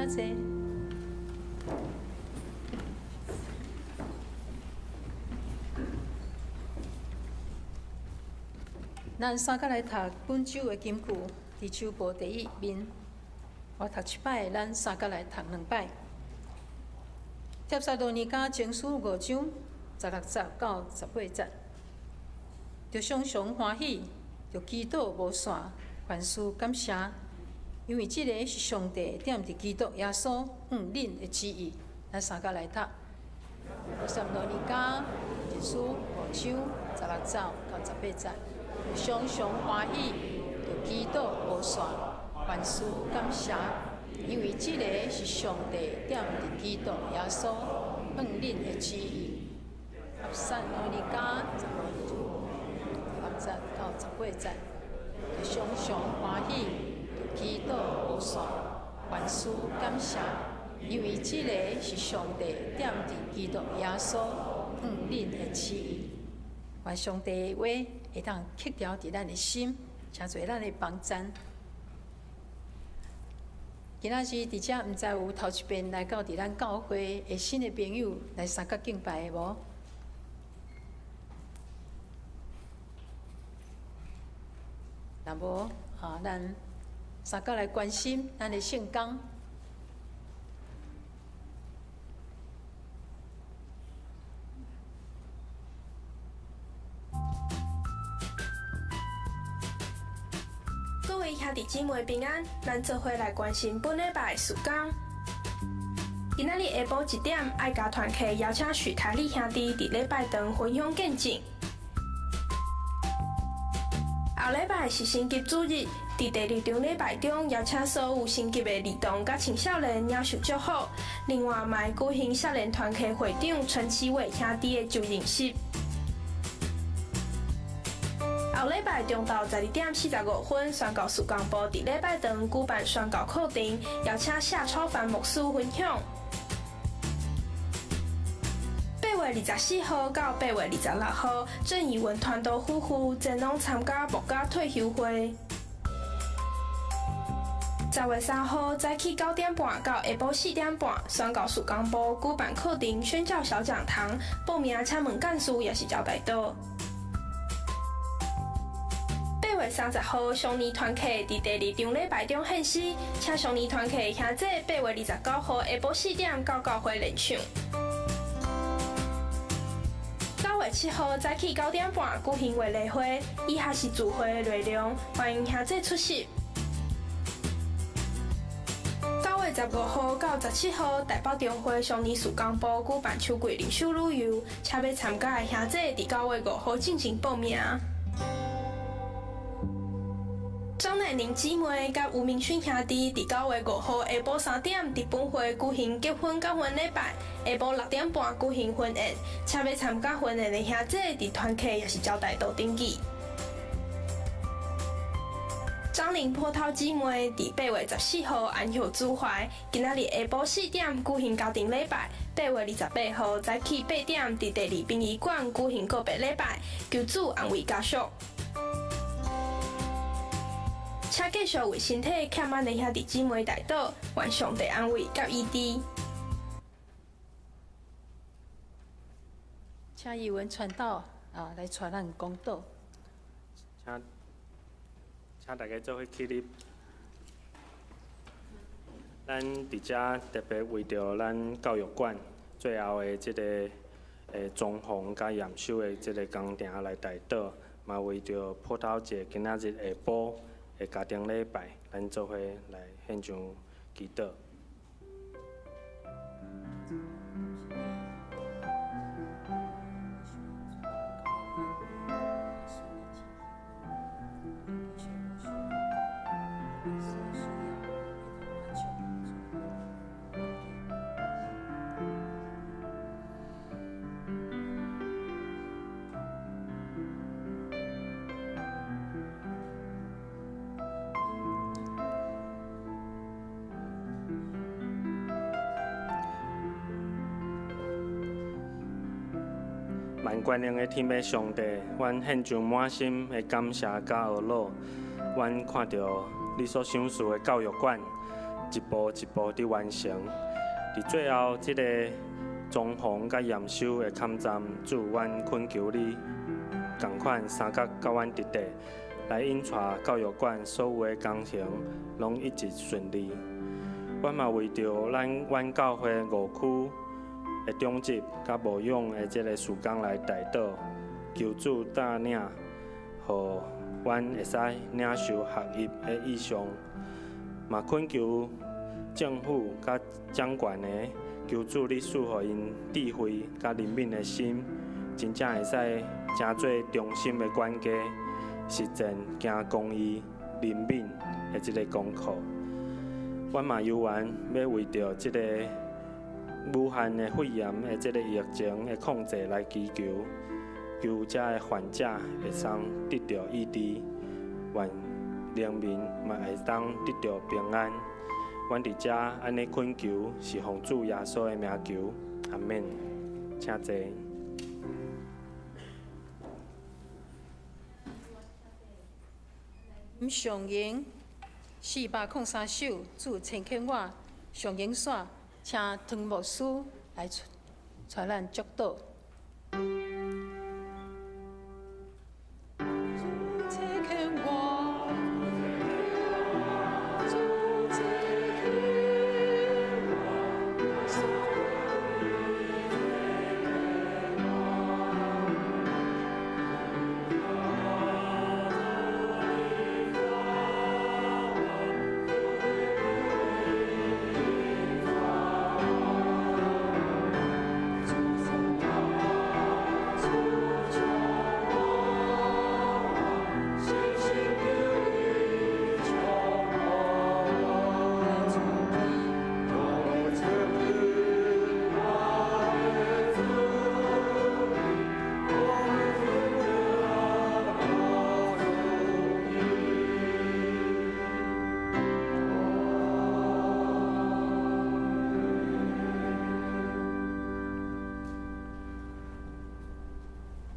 请坐。咱三个来读本周的金句，伫周报第一面。我读一摆，咱三个来读两摆。帖撒罗尼迦前书5章16节到18节，着常常欢喜，着祈祷无散，凡事感谢，因为即个是上帝点伫基督耶稣恁的旨意。咱三个来读。帖撒罗尼迦前书5章16节到18节。常常欢喜，着祈祷无散，凡事感谢，因为即个是上帝点伫基督耶稣恁的旨意。帖撒罗尼迦16节到18节，常常欢喜，着祈祷无散，凡事感谢，因为即个是上帝点伫基督耶稣恁的旨意。愿上帝的话会当刻条伫咱的心，请做咱的帮赞。今仔日伫遮，毋知有头一遍来到伫咱教会的新的朋友来三角敬拜的无？若无，咱三角来关心咱的圣工。各位兄弟姊妹平安，咱做伙来关心本礼拜的事工。今仔日下晡1点，爱家团契邀请许台丽兄弟伫礼拜堂分享见证。后礼拜是星级主日，伫第2场礼拜中邀请所有星级的儿童甲青少年领受祝福。另外，嘛会举行少年团契会长陈启伟兄弟的就任式。后礼拜中昼12点45分，宣告事工部伫礼拜堂举办宣告课程，邀请夏超凡牧师分享。8月24号到8月26号，郑义文团队夫妇前往参加牧家退休会。10月3号早起9点半到下晡4点半，宣告事工部举办课程宣教小讲堂，报名请问干事也是招待到。8月30号，上年团契伫第2场礼拜中献诗，请上年团契兄弟8月29号下晡4点到教会练唱。9月7号早起9点半举行月例会，以下是聚会的内容，欢迎兄弟出席。9月15号到17号，台北中会上年事工部举办秋季灵修旅游，请要参加的兄弟伫9月5号进行报名。张乃宁姊妹甲吴明勋兄弟伫9月5号下晡3点伫本会举行结婚交婚礼拜，下晡6点半举行婚宴，请要参加婚宴的兄弟伫团契也是招待到登记。张宁波涛姊妹伫8月14号安享主怀，今仔日下晡4点举行家庭礼拜。8月28号早起8点伫第2殡仪馆举行告别礼拜，求主安慰家属。请继续为身体欠安的兄弟姊妹代祷，愿上帝安慰甲医治。请义文传道来传咱讲道。请大家做伙起立。咱伫遮特别为着咱教育馆最后的即个装潢甲验收的即个工程来代祷，嘛为着破头节今仔日下晡的家庭礼拜，咱做伙来献上祈祷。万权能的天父上帝，阮献上满心的感谢甲懊恼。阮看到你所赏赐的教育馆，一步一步地完成。伫最后，即个装潢甲验收的勘站，祝阮恳求你共款三角甲阮伫地，来引带教育馆所有的工程，拢一直顺利。阮嘛为着阮教会5区的长执甲牧养的即个事工来代祷，求主带领，互阮会使领受合一的意向，嘛恳求政府甲掌权的，求主你赐予因智慧甲灵敏的心，真正会使成做忠心的管家，实践行公义、灵敏的即个功课。阮嘛有缘要为着即个武汉的肺炎的即个疫情的控制来祈求，求遮的患者会当得到医治，愿人民嘛会当得到平安。阮伫遮安尼恳求，是奉主耶稣的名求，阿免。请坐。上营403首，主千千我上营线，请汤牧师来带咱祝祷。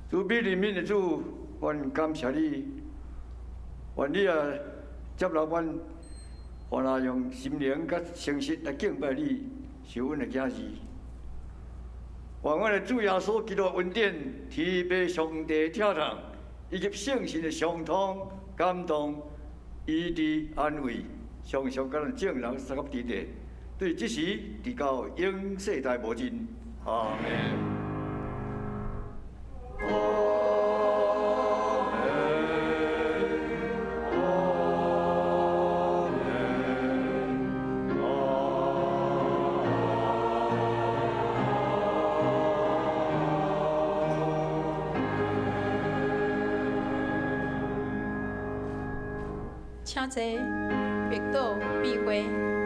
主比人民的主，阮感谢你，愿你接纳阮，我若用心灵甲诚实来敬拜你，是阮的家事。愿阮的主耶稣基督恩典、天父上帝疼痛，以及圣神的相通、感动、医治、安慰，常常甲咱众人三合伫地，对即时直到永世代无尽。阿门。请坐，别倒闭会。